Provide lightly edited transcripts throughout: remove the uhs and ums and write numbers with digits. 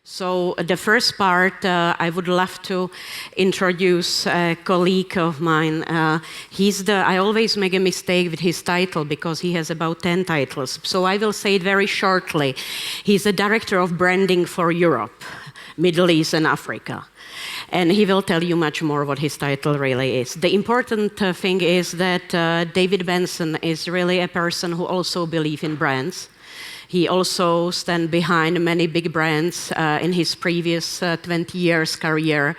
So the first part, I would love to introduce a colleague of mine. I always make a mistake with his title because he has about 10 titles. So I will say it very shortly. He's the Director of Branding for Europe, Middle East and Africa. And he will tell you much more what his title really is. The important thing is that David Benson is really a person who also believes in brands. He also stands behind many big brands in his previous 20 years career,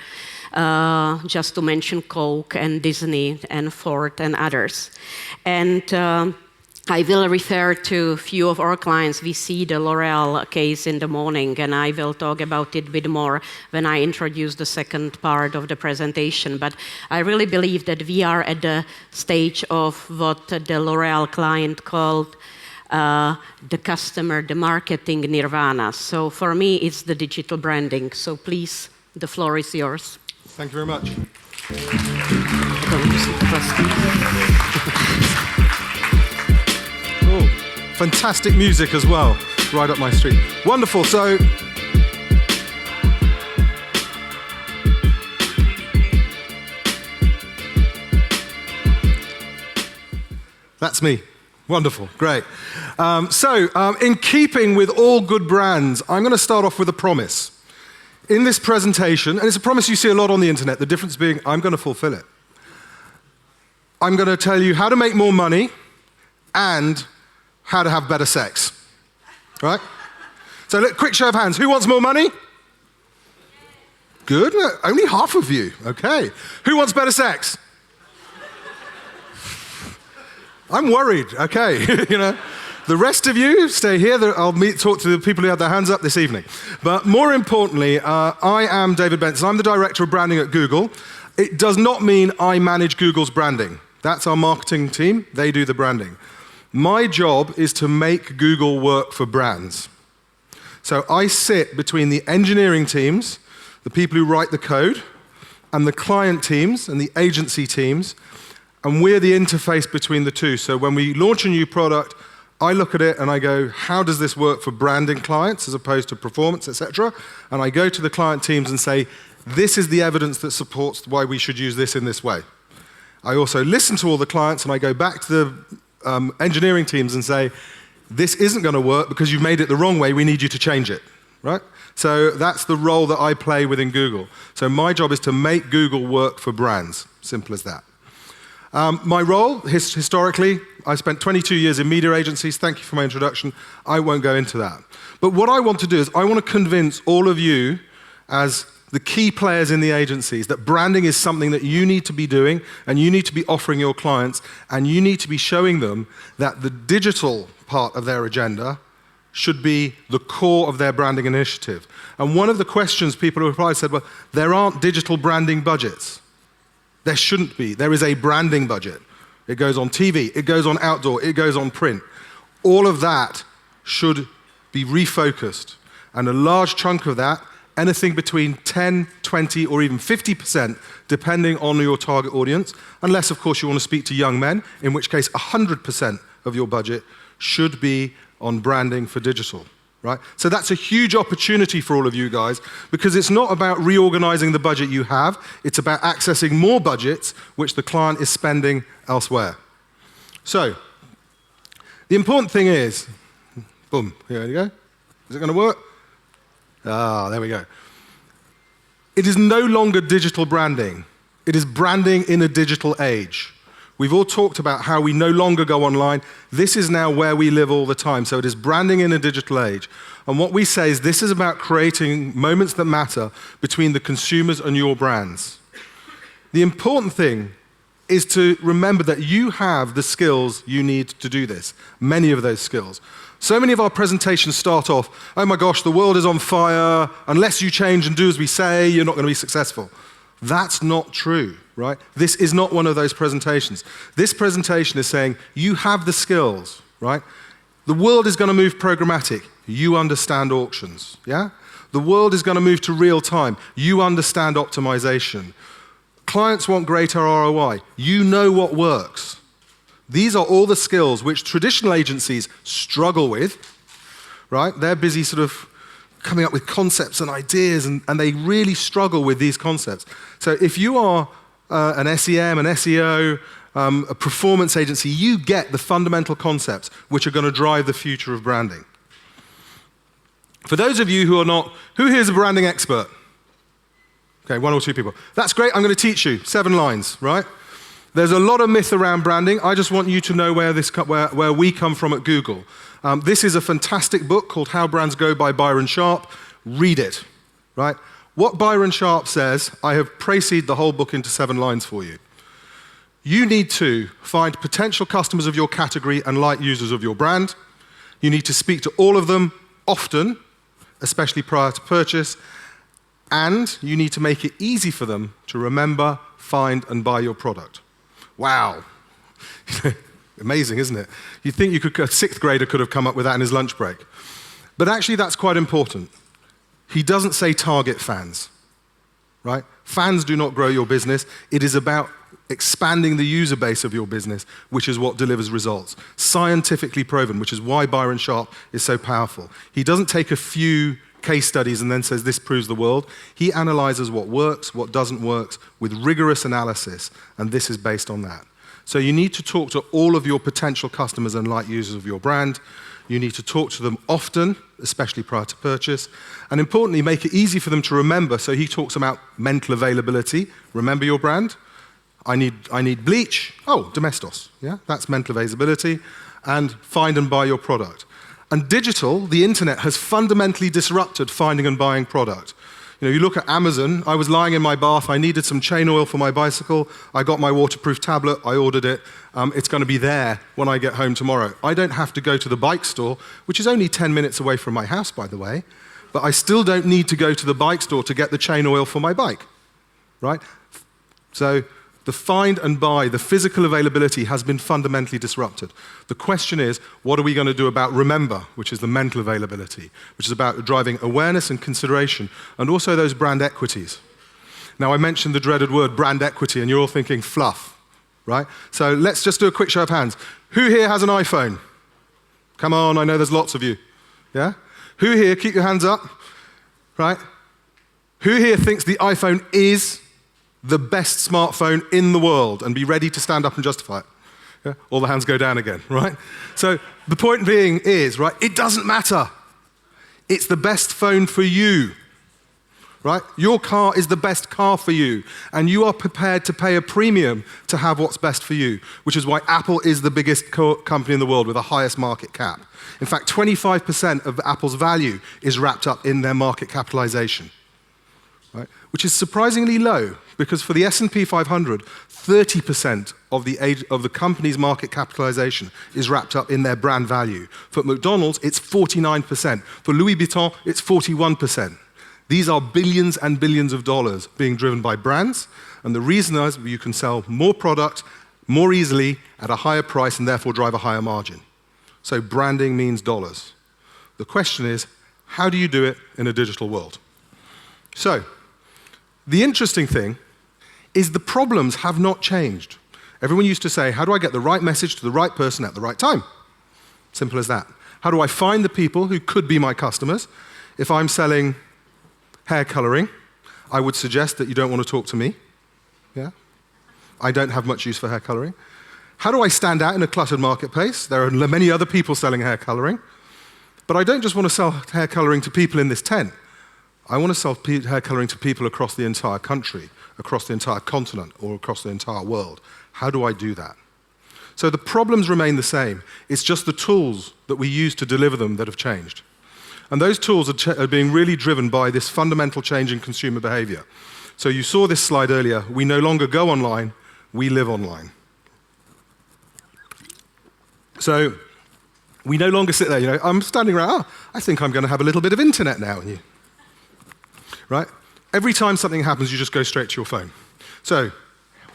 just to mention Coke and Disney and Ford and others. And I will refer to a few of our clients. We see the L'Oreal case in the morning, and I will talk about it a bit more when I introduce the second part of the presentation. But I really believe that we are at the stage of what the L'Oreal client called the customer, the marketing nirvana. So for me, it's the digital branding. So please, the floor is yours. Thank you very much. Oh, fantastic music as well, right up my street. Wonderful. So, that's me. Wonderful, great. In keeping with all good brands, I'm going to start off with a promise. In this presentation, and it's a promise you see a lot on the internet, the difference being I'm going to fulfill it. I'm going to tell you how to make more money and how to have better sex. Right? So quick show of hands. Who wants more money? Good. Only half of you. Okay. Who wants better sex? I'm worried, okay, you know. The rest of you, stay here. I'll talk to the people who had their hands up this evening. But more importantly, I am David Benson. I'm the Director of Branding at Google. It does not mean I manage Google's branding. That's our marketing team. They do the branding. My job is to make Google work for brands. So I sit between the engineering teams, the people who write the code, and the client teams and the agency teams, and we're the interface between the two. So when we launch a new product, I look at it and I go, how does this work for branding clients as opposed to performance, etc.? And I go to the client teams and say, this is the evidence that supports why we should use this in this way. I also listen to all the clients and I go back to the engineering teams and say, this isn't going to work because you've made it the wrong way, we need you to change it, right? So that's the role that I play within Google. So my job is to make Google work for brands, simple as that. My role, historically, I spent 22 years in media agencies. Thank you for my introduction. I won't go into that. But what I want to do is I want to convince all of you as the key players in the agencies that branding is something that you need to be doing and you need to be offering your clients and you need to be showing them that the digital part of their agenda should be the core of their branding initiative. And one of the questions people who replied said, well, there aren't digital branding budgets. There shouldn't be. There is a branding budget. It goes on TV, it goes on outdoor, it goes on print. All of that should be refocused. And a large chunk of that, anything between 10, 20, or even 50%, depending on your target audience, unless, of course, you want to speak to young men, in which case 100% of your budget should be on branding for digital. Right? So that's a huge opportunity for all of you guys because it's not about reorganizing the budget you have, it's about accessing more budgets which the client is spending elsewhere. So, the important thing is, boom, here we go. Is it going to work? Ah, there we go. It is no longer digital branding. It is branding in a digital age. We've all talked about how we no longer go online. This is now where we live all the time. So it is branding in a digital age. And what we say is this is about creating moments that matter between the consumers and your brands. The important thing is to remember that you have the skills you need to do this, many of those skills. So many of our presentations start off, oh my gosh, the world is on fire. Unless you change and do as we say, you're not going to be successful. That's not true, right? This is not one of those presentations. This presentation is saying, you have the skills, right? The world is going to move programmatic. You understand auctions, yeah? The world is going to move to real time. You understand optimization. Clients want greater ROI. You know what works. These are all the skills which traditional agencies struggle with, right? They're busy sort of coming up with concepts and ideas, and they really struggle with these concepts. So if you are an SEM, an SEO, a performance agency, you get the fundamental concepts which are going to drive the future of branding. For those of you who are not, who here is a branding expert? Okay, 1 or 2 people. That's great, I'm going to teach you 7 lines, right? There's a lot of myth around branding. I just want you to know where we come from at Google. This is a fantastic book called How Brands Go by Byron Sharp. Read it, right? What Byron Sharp says, I have précised the whole book into 7 lines for you. You need to find potential customers of your category and light users of your brand. You need to speak to all of them often, especially prior to purchase, and you need to make it easy for them to remember, find, and buy your product. Wow. Amazing, isn't it? You'd think a 6th grader could have come up with that in his lunch break. But actually, that's quite important. He doesn't say target fans, right? Fans do not grow your business. It is about expanding the user base of your business, which is what delivers results. Scientifically proven, which is why Byron Sharp is so powerful. He doesn't take a few case studies and then says this proves the world. He analyzes what works, what doesn't work, with rigorous analysis, and this is based on that. So you need to talk to all of your potential customers and light users of your brand. You need to talk to them often, especially prior to purchase. And importantly, make it easy for them to remember. So he talks about mental availability. Remember your brand. I need bleach. Oh, Domestos. Yeah, that's mental availability. And find and buy your product. And digital, the internet, has fundamentally disrupted finding and buying product. You know, you look at Amazon. I was lying in my bath. I needed some chain oil for my bicycle. I got my waterproof tablet. I ordered it. It's going to be there when I get home tomorrow. I don't have to go to the bike store, which is only 10 minutes away from my house, by the way. But I still don't need to go to the bike store to get the chain oil for my bike, right? So the find and buy, the physical availability has been fundamentally disrupted. The question is, what are we going to do about remember, which is the mental availability, which is about driving awareness and consideration, and also those brand equities. Now, I mentioned the dreaded word brand equity, and you're all thinking fluff, right? So let's just do a quick show of hands. Who here has an iPhone? Come on, I know there's lots of you. Yeah? Who here, keep your hands up, right? Who here thinks the iPhone is the best smartphone in the world, and be ready to stand up and justify it? Yeah? All the hands go down again, right? So the point being is, right, it doesn't matter. It's the best phone for you, right? Your car is the best car for you, and you are prepared to pay a premium to have what's best for you, which is why Apple is the biggest company in the world with the highest market cap. In fact, 25% of Apple's value is wrapped up in their market capitalization, right? Which is surprisingly low, because for the S&P 500, 30% of the company's market capitalization is wrapped up in their brand value. For McDonald's, it's 49%. For Louis Vuitton, it's 41%. These are billions and billions of dollars being driven by brands, and the reason is you can sell more product more easily at a higher price and therefore drive a higher margin. So branding means dollars. The question is, how do you do it in a digital world? So, the interesting thing is the problems have not changed. Everyone used to say, how do I get the right message to the right person at the right time? Simple as that. How do I find the people who could be my customers? If I'm selling hair coloring, I would suggest that you don't want to talk to me. Yeah? I don't have much use for hair coloring. How do I stand out in a cluttered marketplace? There are many other people selling hair coloring. But I don't just want to sell hair coloring to people in this tent. I want to sell hair coloring to people across the entire country, across the entire continent, or across the entire world. How do I do that? So the problems remain the same. It's just the tools that we use to deliver them that have changed. And those tools are being really driven by this fundamental change in consumer behavior. So you saw this slide earlier. We no longer go online, we live online. So we no longer sit there, you know, I'm standing around, I think I'm going to have a little bit of internet now. And you, right? Every time something happens, you just go straight to your phone. So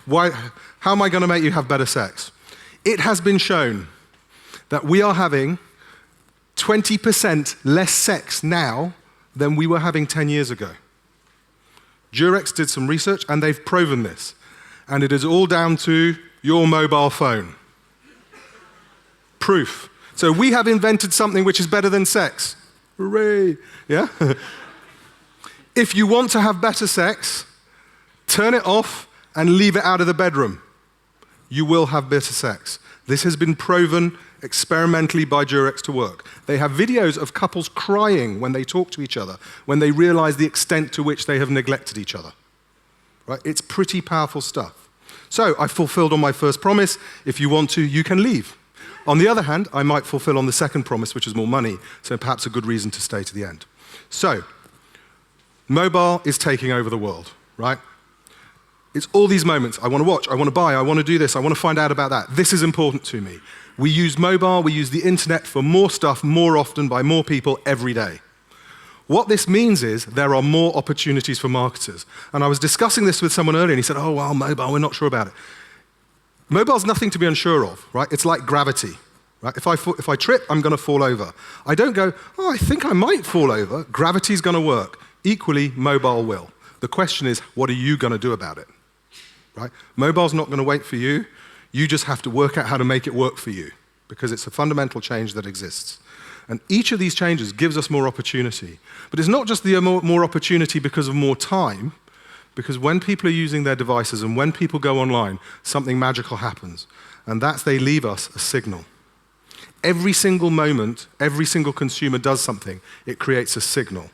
how am I going to make you have better sex? It has been shown that we are having 20% less sex now than we were having 10 years ago. Durex did some research, and they've proven this. And it is all down to your mobile phone. Proof. So we have invented something which is better than sex, Hooray! Yeah? If you want to have better sex, turn it off and leave it out of the bedroom. You will have better sex. This has been proven experimentally by Durex to work. They have videos of couples crying when they talk to each other, when they realize the extent to which they have neglected each other. Right? It's pretty powerful stuff. So I fulfilled on my first promise. If you want to, you can leave. On the other hand, I might fulfill on the second promise, which is more money, so perhaps a good reason to stay to the end. So, mobile is taking over the world, right? It's all these moments. I want to watch, I want to buy, I want to do this, I want to find out about that. This is important to me. We use mobile, we use the internet for more stuff, more often, by more people every day. What this means is there are more opportunities for marketers. And I was discussing this with someone earlier, and he said, oh, well, mobile, we're not sure about it. Mobile's nothing to be unsure of, right? It's like gravity, right? If I trip, I'm going to fall over. I don't go, oh, I think I might fall over. Gravity's going to work. Equally, mobile will. The question is, what are you going to do about it? Right? Mobile's not going to wait for you. You just have to work out how to make it work for you, because it's a fundamental change that exists. And each of these changes gives us more opportunity. But it's not just the more opportunity because of more time, because when people are using their devices and when people go online, something magical happens. And that's they leave us a signal. Every single moment, every single consumer does something. It creates a signal.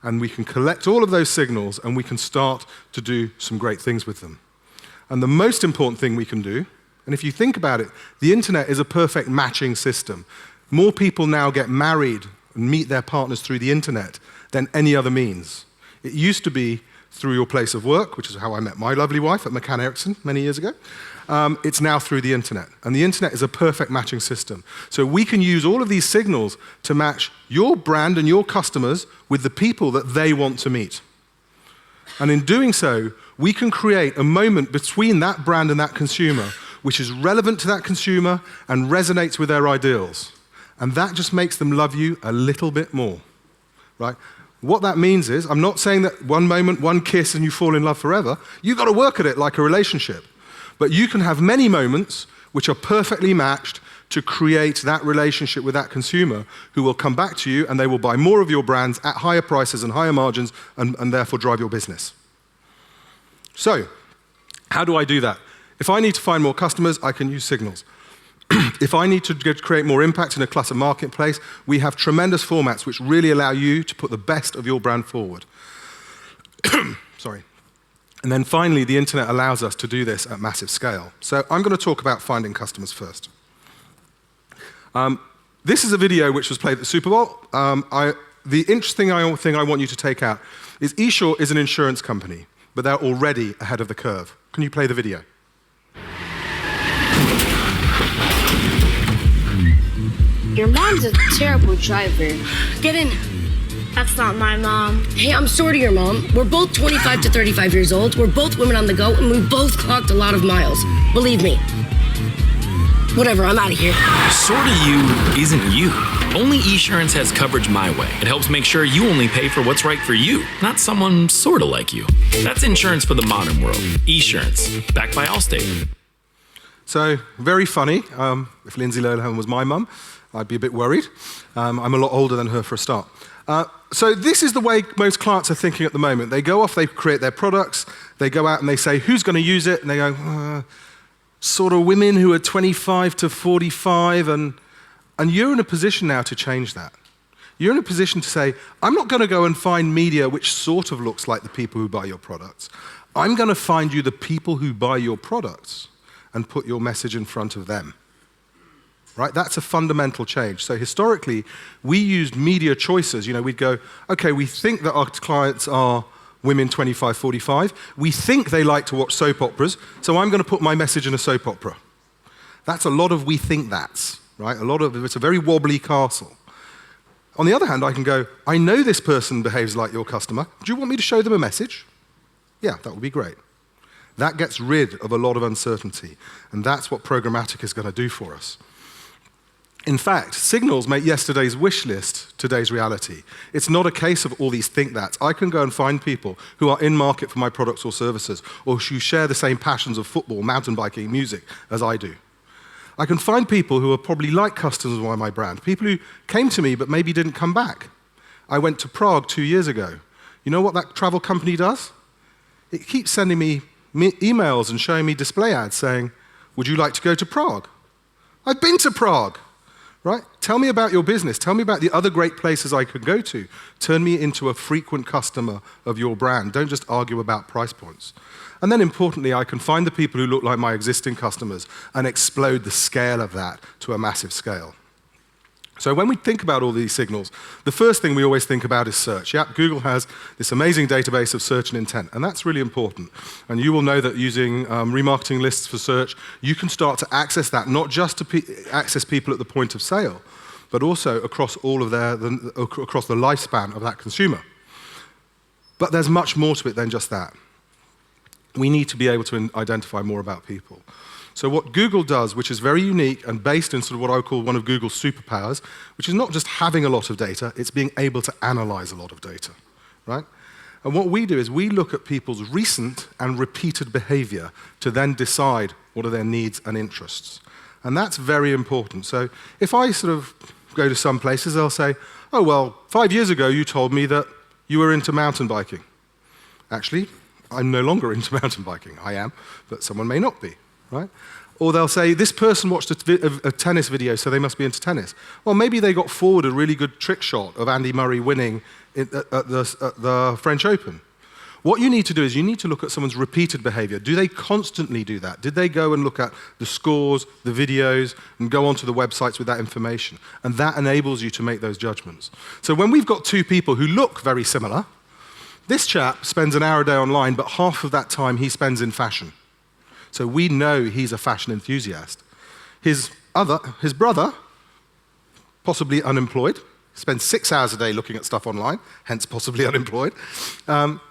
And we can collect all of those signals and we can start to do some great things with them. And the most important thing we can do, and if you think about it, the internet is a perfect matching system. More people now get married and meet their partners through the internet than any other means. It used to be through your place of work, which is how I met my lovely wife at McCann Erickson many years ago. It's now through the internet. And the internet is a perfect matching system. So we can use all of these signals to match your brand and your customers with the people that they want to meet. And in doing so, we can create a moment between that brand and that consumer which is relevant to that consumer and resonates with their ideals. And that just makes them love you a little bit more, right? What that means is, I'm not saying that one moment, one kiss, and you fall in love forever. You've got to work at it like a relationship. But you can have many moments which are perfectly matched to create that relationship with that consumer who will come back to you and they will buy more of your brands at higher prices and higher margins and therefore drive your business. So, how do I do that? If I need to find more customers, I can use signals. If I need to create more impact in a clutter marketplace, we have tremendous formats which really allow you to put the best of your brand forward. Sorry. And then finally, the internet allows us to do this at massive scale. So I'm going to talk about finding customers first. This is a video which was played at the Super Bowl. The interesting thing I want you to take out is eSure is an insurance company, but they're already ahead of the curve. Can you play the video? Your mom's a terrible driver. Get in. That's not my mom. Hey, I'm sort of your mom. We're both 25 to 35 years old. We're both women on the go, and we both clocked a lot of miles. Believe me. Whatever, I'm out of here. Sorta you isn't you. Only eSurance has coverage my way. It helps make sure you only pay for what's right for you, not someone sorta like you. That's insurance for the modern world. eSurance, backed by Allstate. So, very funny. If Lindsay Lohan was my mum, I'd be a bit worried. I'm a lot older than her for a start. So this is the way most clients are thinking at the moment. They go off, they create their products, they go out and they say, who's going to use it? And they go, sort of women who are 25 to 45, and you're in a position now to change that. You're in a position to say, I'm not going to go and find media which sort of looks like the people who buy your products. I'm going to find you the people who buy your products and put your message in front of them. Right? That's a fundamental change. So historically, we used media choices. You know, we'd go, okay, we think that our clients are women 25, 45. We think they like to watch soap operas, so I'm going to put my message in a soap opera. That's a lot of we think that's, right? It's a very wobbly castle. On the other hand, I can go, I know this person behaves like your customer. Do you want me to show them a message? Yeah, that would be great. That gets rid of a lot of uncertainty, and that's what programmatic is going to do for us. In fact, signals make yesterday's wish list today's reality. It's not a case of all these think that's. I can go and find people who are in market for my products or services, or who share the same passions of football, mountain biking, music as I do. I can find people who are probably like customers of my brand, people who came to me but maybe didn't come back. I went to Prague 2 years ago. You know what that travel company does? It keeps sending me emails and showing me display ads saying, would you like to go to Prague? I've been to Prague, right? Tell me about your business. Tell me about the other great places I could go to. Turn me into a frequent customer of your brand. Don't just argue about price points. And then importantly, I can find the people who look like my existing customers and explode the scale of that to a massive scale. So when we think about all these signals, the first thing we always think about is search. Yeah, Google has this amazing database of search and intent, and that's really important. And you will know that using remarketing lists for search, you can start to access that, not just to access people at the point of sale, but also across all of across the lifespan of that consumer. But there's much more to it than just that. We need to be able to identify more about people. So what Google does, which is very unique and based in sort of what I would call one of Google's superpowers, which is not just having a lot of data, it's being able to analyze a lot of data, right? And what we do is we look at people's recent and repeated behavior to then decide what are their needs and interests. And that's very important. So if I sort of go to some places, they'll say, oh, well, 5 years ago you told me that you were into mountain biking. Actually, I'm no longer into mountain biking. I am, but someone may not be. Right? Or they'll say, this person watched a tennis video, so they must be into tennis. Well, maybe they got forward a really good trick shot of Andy Murray winning at the French Open. What you need to do is you need to look at someone's repeated behavior. Do they constantly do that? Did they go and look at the scores, the videos, and go onto the websites with that information? And that enables you to make those judgments. So when we've got two people who look very similar, this chap spends an hour a day online, but half of that time he spends in fashion. So we know he's a fashion enthusiast. His brother, possibly unemployed, spends 6 hours a day looking at stuff online, hence possibly unemployed.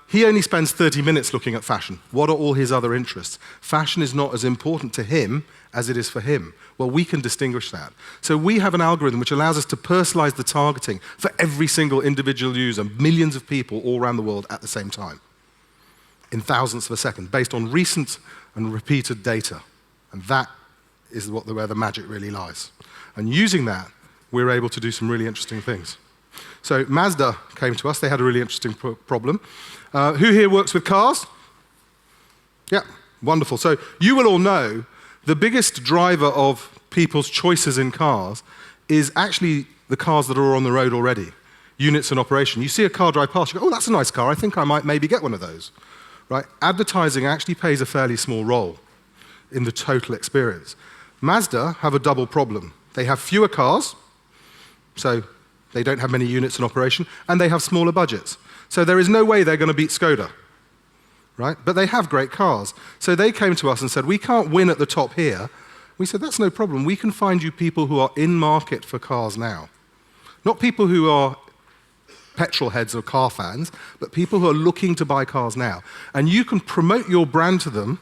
He only spends 30 minutes looking at fashion. What are all his other interests? Fashion is not as important to him as it is for him. Well, we can distinguish that. So we have an algorithm which allows us to personalize the targeting for every single individual user, millions of people all around the world at the same time, in thousandths of a second, based on recent and repeated data. And that is where the magic really lies. And using that, we're able to do some really interesting things. So Mazda came to us. They had a really interesting problem. Who here works with cars? Yeah, wonderful. So you will all know the biggest driver of people's choices in cars is actually the cars that are on the road already, units in operation. You see a car drive past, you go, oh, that's a nice car. I think I might maybe get one of those. Right? Advertising actually plays a fairly small role in the total experience. Mazda have a double problem. They have fewer cars, so they don't have many units in operation, and they have smaller budgets. So there is no way they're going to beat Skoda, right? But they have great cars. So they came to us and said, we can't win at the top here. We said, that's no problem. We can find you people who are in market for cars now. Not people who are petrol heads or car fans, but people who are looking to buy cars now. And you can promote your brand to them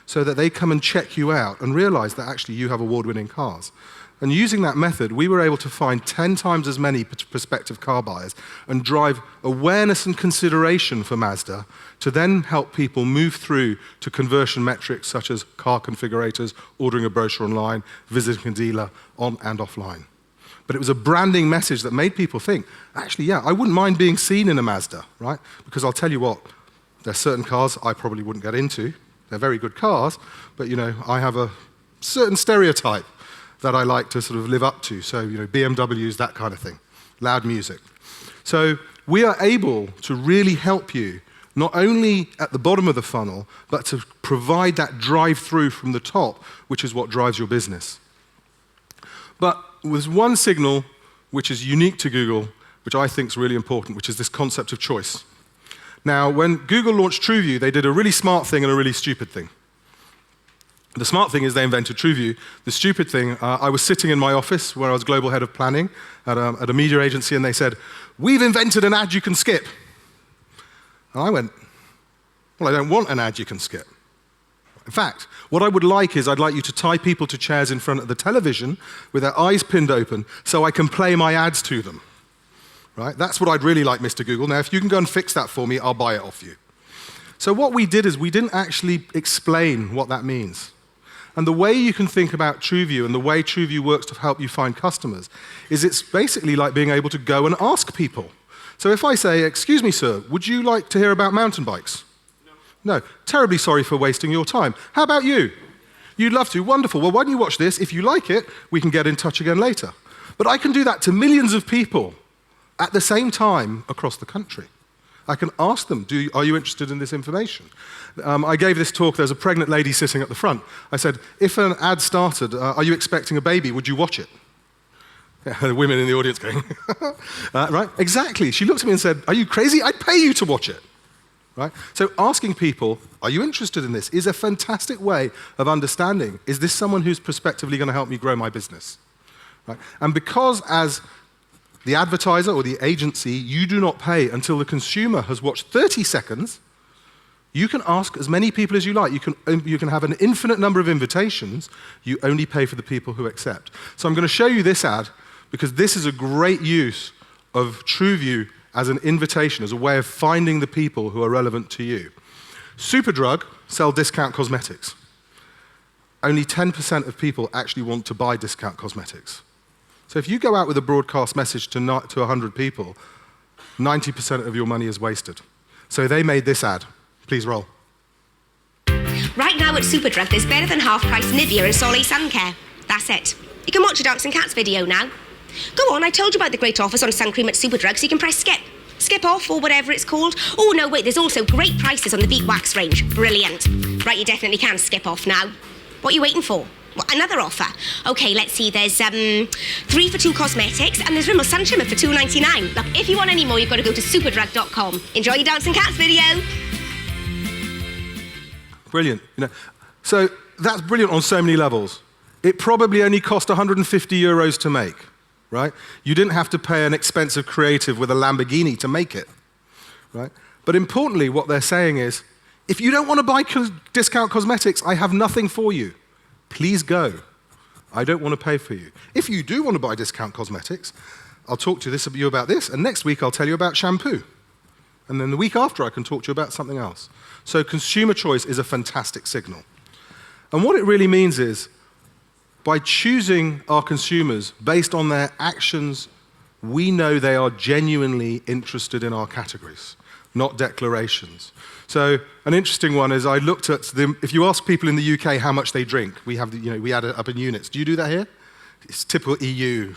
so that they come and check you out and realize that actually you have award-winning cars. And using that method, we were able to find 10 times as many prospective car buyers and drive awareness and consideration for Mazda to then help people move through to conversion metrics such as car configurators, ordering a brochure online, visiting a dealer on and offline. But it was a branding message that made people think, actually, yeah, I wouldn't mind being seen in a Mazda, right? Because I'll tell you what, there's certain cars I probably wouldn't get into. They're very good cars, but you know, I have a certain stereotype that I like to sort of live up to. So, you know, BMWs, that kind of thing, loud music. So we are able to really help you, not only at the bottom of the funnel, but to provide that drive-through from the top, which is what drives your business. But there's one signal which is unique to Google, which I think is really important, which is this concept of choice. Now, when Google launched TrueView, they did a really smart thing and a really stupid thing. The smart thing is they invented TrueView. The stupid thing, I was sitting in my office where I was global head of planning at a media agency, and they said, we've invented an ad you can skip. And I went, well, I don't want an ad you can skip. In fact, what I would like is I'd like you to tie people to chairs in front of the television with their eyes pinned open so I can play my ads to them. Right? That's what I'd really like, Mr. Google. Now, if you can go and fix that for me, I'll buy it off you. So what we did is we didn't actually explain what that means. And the way you can think about TrueView and the way TrueView works to help you find customers is it's basically like being able to go and ask people. So if I say, excuse me, sir, would you like to hear about mountain bikes? No. Terribly sorry for wasting your time. How about you? You'd love to. Wonderful. Well, why don't you watch this? If you like it, we can get in touch again later. But I can do that to millions of people at the same time across the country. I can ask them, are you interested in this information? I gave this talk, there's a pregnant lady sitting at the front. I said, if an ad started, are you expecting a baby, would you watch it? Yeah, the women in the audience going, right? Exactly. She looked at me and said, are you crazy? I'd pay you to watch it. Right? So asking people, are you interested in this, is a fantastic way of understanding, is this someone who's prospectively going to help me grow my business? Right? And because as the advertiser or the agency, you do not pay until the consumer has watched 30 seconds, you can ask as many people as you like. You can have an infinite number of invitations. You only pay for the people who accept. So I'm going to show you this ad because this is a great use of TrueView as an invitation, as a way of finding the people who are relevant to you. Superdrug sell discount cosmetics. Only 10% of people actually want to buy discount cosmetics. So if you go out with a broadcast message to 100 people, 90% of your money is wasted. So they made this ad. Please roll. Right now at Superdrug, there's better than half-price Nivea and Soleil Sun Care. That's it. You can watch a Dogs and Cats video now. Go on, I told you about the great offers on sun cream at Superdrug, so you can press skip. Skip off, or whatever it's called. Oh, no, wait, there's also great prices on the Beat Wax range. Brilliant. Right, you definitely can skip off now. What are you waiting for? What, another offer? OK, let's see, there's 3 for 2 cosmetics, and there's Rimmel Sun Trimmer for $2.99. Look, if you want any more, you've got to go to superdrug.com. Enjoy your Dogs and Cats video. Brilliant. So that's brilliant on so many levels. It probably only cost 150 euros to make, right? You didn't have to pay an expensive creative with a Lamborghini to make it, right? But importantly, what they're saying is, if you don't want to buy discount cosmetics, I have nothing for you. Please go. I don't want to pay for you. If you do want to buy discount cosmetics, I'll talk to you about this, and next week I'll tell you about shampoo. And then the week after I can talk to you about something else. So consumer choice is a fantastic signal. And what it really means is, by choosing our consumers based on their actions, we know they are genuinely interested in our categories, not declarations. So an interesting one is I looked at if you ask people in the UK how much they drink, we have we add it up in units. Do you do that here? It's typical EU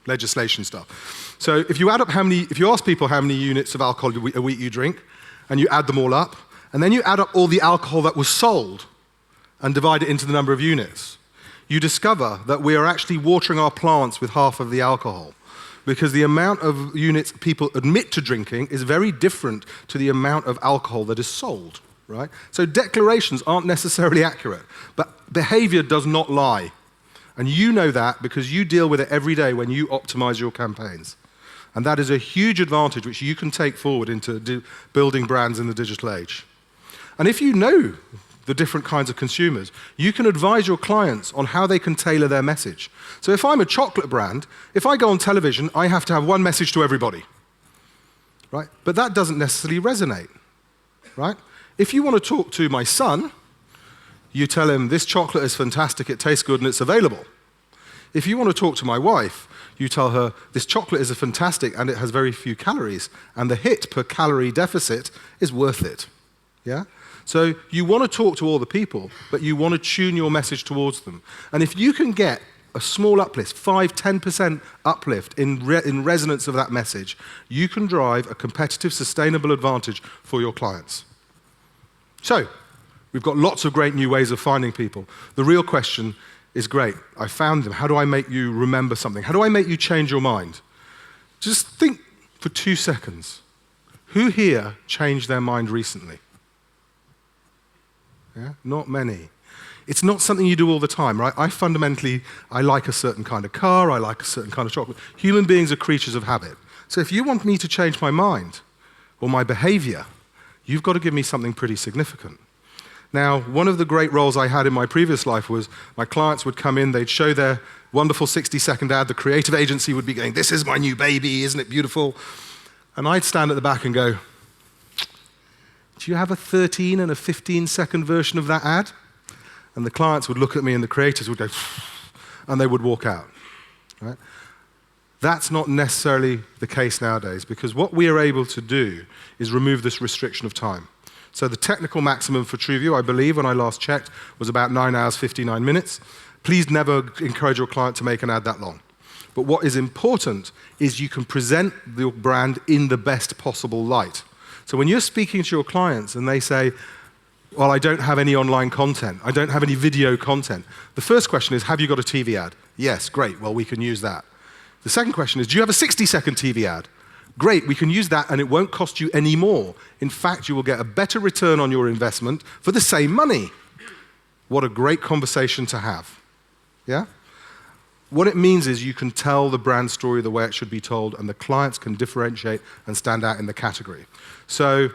legislation stuff. So if you ask people how many units of alcohol a week you drink, and you add them all up, and then you add up all the alcohol that was sold and divide it into the number of units, you discover that we are actually watering our plants with half of the alcohol, because the amount of units people admit to drinking is very different to the amount of alcohol that is sold, right? So declarations aren't necessarily accurate, but behavior does not lie. And you know that because you deal with it every day when you optimize your campaigns. And that is a huge advantage which you can take forward into building brands in the digital age. And if you know the different kinds of consumers, you can advise your clients on how they can tailor their message. So if I'm a chocolate brand, if I go on television, I have to have one message to everybody, right? But that doesn't necessarily resonate, right? If you want to talk to my son, you tell him, this chocolate is fantastic, it tastes good, and it's available. If you want to talk to my wife, you tell her, this chocolate is fantastic, and it has very few calories, and the hit per calorie deficit is worth it, yeah? So you want to talk to all the people, but you want to tune your message towards them. And if you can get a small uplift, 5–10% uplift in resonance of that message, you can drive a competitive, sustainable advantage for your clients. So we've got lots of great new ways of finding people. The real question is, great, I found them. How do I make you remember something? How do I make you change your mind? Just think for 2 seconds. Who here changed their mind recently? Yeah? Not many. It's not something you do all the time, right? I like a certain kind of car, I like a certain kind of chocolate. Human beings are creatures of habit. So if you want me to change my mind or my behavior, you've got to give me something pretty significant. Now, one of the great roles I had in my previous life was my clients would come in, they'd show their wonderful 60-second ad, the creative agency would be going, this is my new baby, isn't it beautiful? And I'd stand at the back and go, do you have a 13 and a 15-second version of that ad? and the clients would look at me and the creators would go, and they would walk out. Right? That's not necessarily the case nowadays, because what we are able to do is remove this restriction of time. So the technical maximum for TrueView, I believe, when I last checked, was about 9 hours, 59 minutes. Please never encourage your client to make an ad that long. But what is important is you can present your brand in the best possible light. So when you're speaking to your clients and they say, well, I don't have any online content, I don't have any video content, the first question is, have you got a TV ad? Yes, great, well, we can use that. The second question is, do you have a 60-second TV ad? Great, we can use that and it won't cost you any more. In fact, you will get a better return on your investment for the same money. What a great conversation to have. Yeah? What it means is you can tell the brand story the way it should be told, and the clients can differentiate and stand out in the category. So,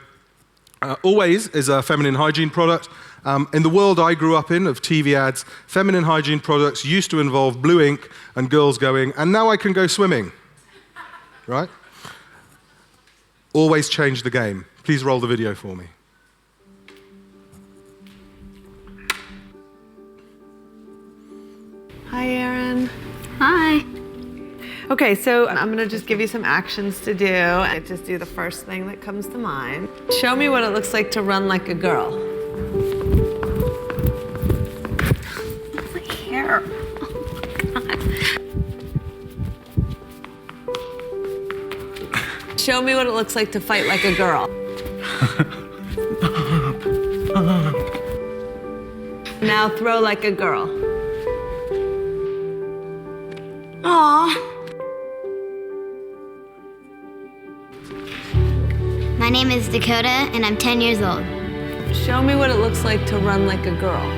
Always is a feminine hygiene product. In the world I grew up in of TV ads, feminine hygiene products used to involve blue ink and girls going, and now I can go swimming. Right? Always changed the game. Please roll the video for me. Hi, Erin. Hi. Okay, so I'm gonna just give you some actions to do. I just do the first thing that comes to mind. Show me what it looks like to run like a girl. My hair. Show me what it looks like to fight like a girl. Now throw like a girl. Aw. My name is Dakota, and I'm 10 years old. Show me what it looks like to run like a girl.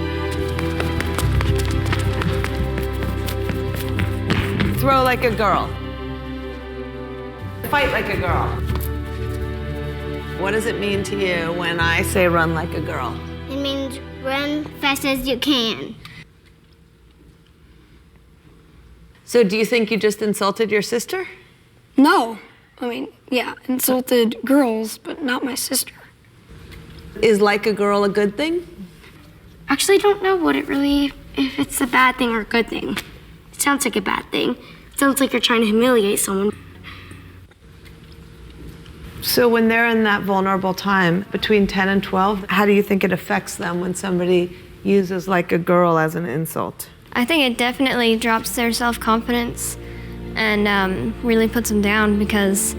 Throw like a girl. Fight like a girl. What does it mean to you when I say run like a girl? It means run fast as you can. So do you think you just insulted your sister? No. I mean, yeah, insulted girls, but not my sister. Is like a girl a good thing? Actually, don't know if it's a bad thing or a good thing. It sounds like a bad thing. It sounds like you're trying to humiliate someone. So when they're in that vulnerable time between 10 and 12, how do you think it affects them when somebody uses like a girl as an insult? I think it definitely drops their self-confidence and really puts them down, because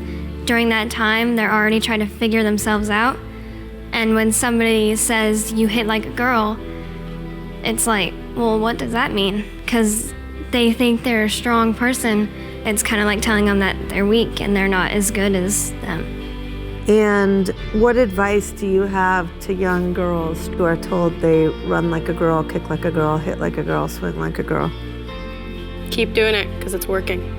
during that time, they're already trying to figure themselves out. And when somebody says, you hit like a girl, it's like, well, what does that mean? Because they think they're a strong person. It's kind of like telling them that they're weak and they're not as good as them. And what advice do you have to young girls who are told they run like a girl, kick like a girl, hit like a girl, swing like a girl? Keep doing it, because it's working.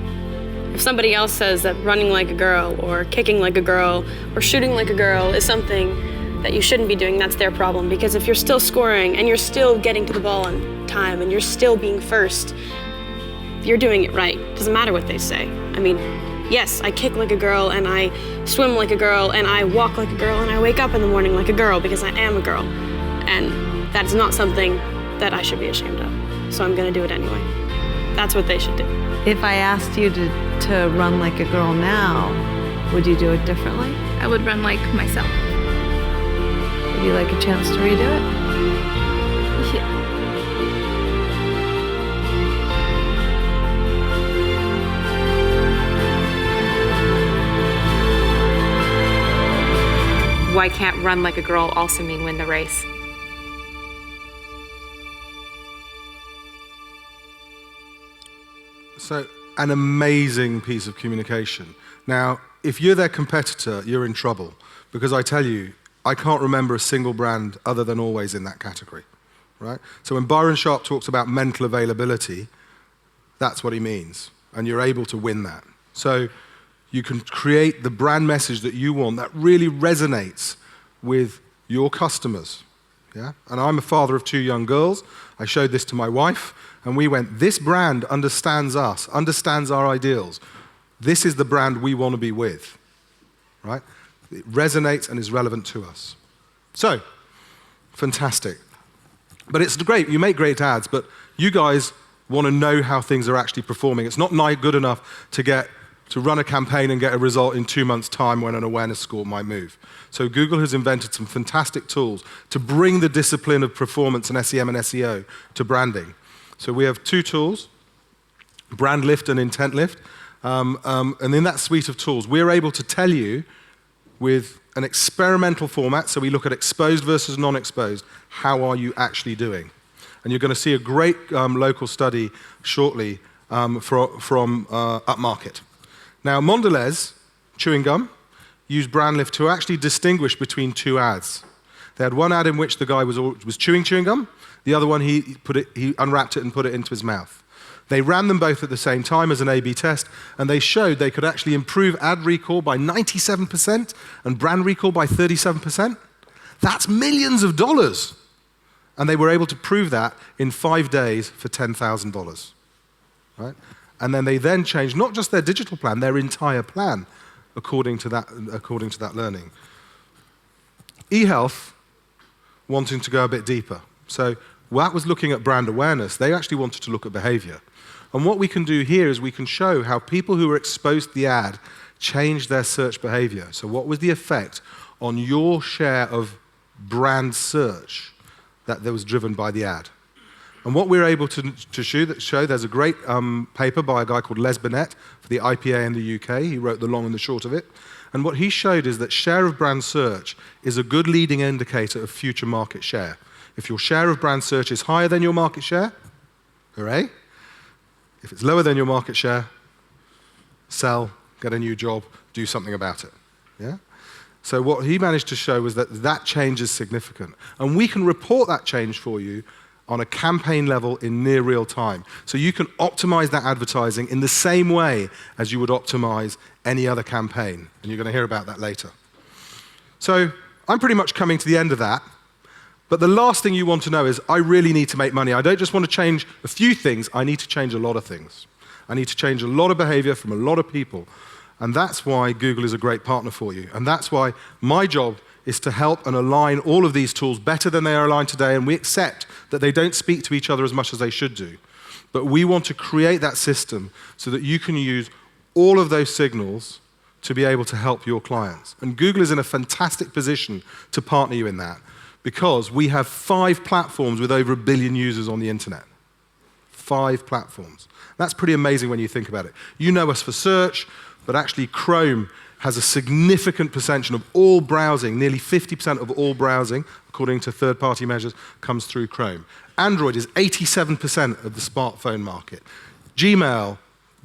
If somebody else says that running like a girl or kicking like a girl or shooting like a girl is something that you shouldn't be doing, that's their problem. Because if you're still scoring and you're still getting to the ball on time and you're still being first, you're doing it right. Doesn't matter what they say. I mean, yes, I kick like a girl and I swim like a girl and I walk like a girl and I wake up in the morning like a girl because I am a girl. And that is not something that I should be ashamed of. So I'm gonna do it anyway. That's what they should do. If I asked you to run like a girl now, would you do it differently? I would run like myself. Would you like a chance to redo it? Yeah. Why can't run like a girl also mean win the race? So, an amazing piece of communication. Now, if you're their competitor, you're in trouble, because I tell you, I can't remember a single brand other than Always in that category, right? So when Byron Sharp talks about mental availability, that's what he means, and you're able to win that. So you can create the brand message that you want that really resonates with your customers, yeah? And I'm a father of 2 young girls. I showed this to my wife, and we went, this brand understands us, understands our ideals. This is the brand we want to be with, right? It resonates and is relevant to us. So, fantastic. But it's great, you make great ads, but you guys want to know how things are actually performing. It's not good enough to run a campaign and get a result in 2 months' time when an awareness score might move. So Google has invented some fantastic tools to bring the discipline of performance and SEM and SEO to branding. So we have 2 tools, Brand Lift and Intent Lift. And in that suite of tools, we're able to tell you with an experimental format, so we look at exposed versus non-exposed, how are you actually doing? And you're going to see a great local study shortly from Upmarket. Now, Mondelez, chewing gum, used Brand Lift to actually distinguish between 2 ads. They had one ad in which the guy was chewing gum, the other one he unwrapped it and put it into his mouth. They ran them both at the same time as an A/B test, and they showed they could actually improve ad recall by 97% and brand recall by 37%. That's millions of dollars. And they were able to prove that in 5 days for $10,000. Right? And then they changed not just their digital plan, their entire plan according to that learning. eHealth wanting to go a bit deeper. So that was looking at brand awareness. They actually wanted to look at behavior. And what we can do here is we can show how people who were exposed to the ad changed their search behavior. So what was the effect on your share of brand search that was driven by the ad? And what we're able to show, there's a great paper by a guy called Les Burnett for the IPA in the UK. He wrote the long and the short of it. And what he showed is that share of brand search is a good leading indicator of future market share. If your share of brand search is higher than your market share, hooray. If it's lower than your market share, sell, get a new job, do something about it. Yeah? So what he managed to show was that change is significant. And we can report that change for you on a campaign level in near real time. So you can optimize that advertising in the same way as you would optimize any other campaign. And you're going to hear about that later. So I'm pretty much coming to the end of that. But the last thing you want to know is, I really need to make money. I don't just want to change a few things, I need to change a lot of things. I need to change a lot of behavior from a lot of people. And that's why Google is a great partner for you. And that's why my job is to help and align all of these tools better than they are aligned today, and we accept that they don't speak to each other as much as they should do. But we want to create that system so that you can use all of those signals to be able to help your clients. And Google is in a fantastic position to partner you in that, because we have 5 platforms with over 1 billion users on the internet. 5 platforms. That's pretty amazing when you think about it. You know us for search, but actually Chrome has a significant percentage of all browsing, nearly 50% of all browsing, according to third-party measures, comes through Chrome. Android is 87% of the smartphone market. Gmail,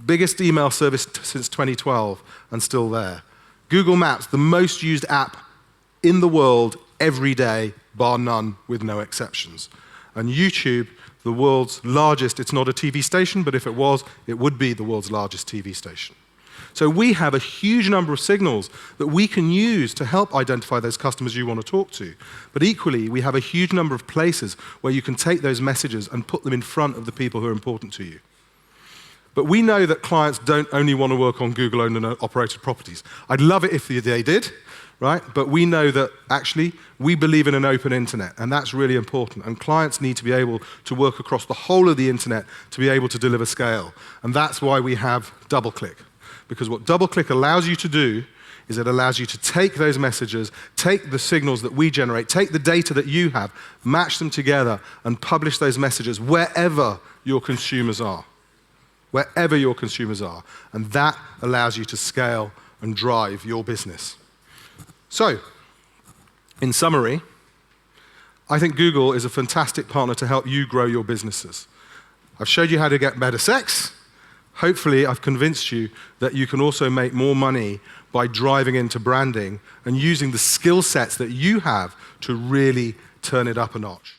biggest email service since 2012, and still there. Google Maps, the most used app in the world every day, bar none, with no exceptions. And YouTube, the world's largest, it's not a TV station, but if it was, it would be the world's largest TV station. So we have a huge number of signals that we can use to help identify those customers you want to talk to. But equally, we have a huge number of places where you can take those messages and put them in front of the people who are important to you. But we know that clients don't only want to work on Google-owned and operated properties. I'd love it if they did, right? But we know that actually we believe in an open internet, and that's really important. And clients need to be able to work across the whole of the internet to be able to deliver scale. And that's why we have DoubleClick. Because what DoubleClick allows you to do is it allows you to take those messages, take the signals that we generate, take the data that you have, match them together, and publish those messages wherever your consumers are. Wherever your consumers are. And that allows you to scale and drive your business. So, in summary, I think Google is a fantastic partner to help you grow your businesses. I've showed you how to get better sex. Hopefully, I've convinced you that you can also make more money by driving into branding and using the skill sets that you have to really turn it up a notch.